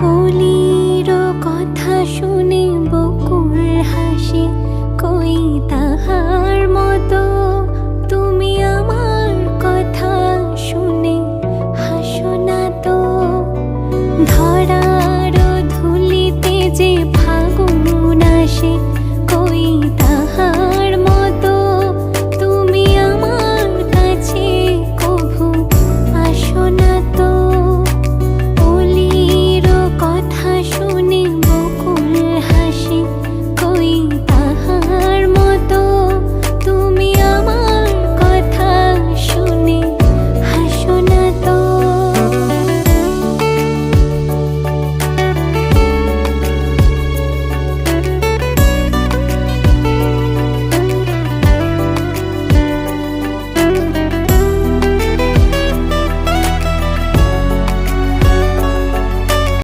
কলির কথা শুনে বকুল হাসে, কই তাহার মতো তুমি আমার কথা শুনে হাসো না তো। ধরার ধুলিতে যে ফাগুন আসে,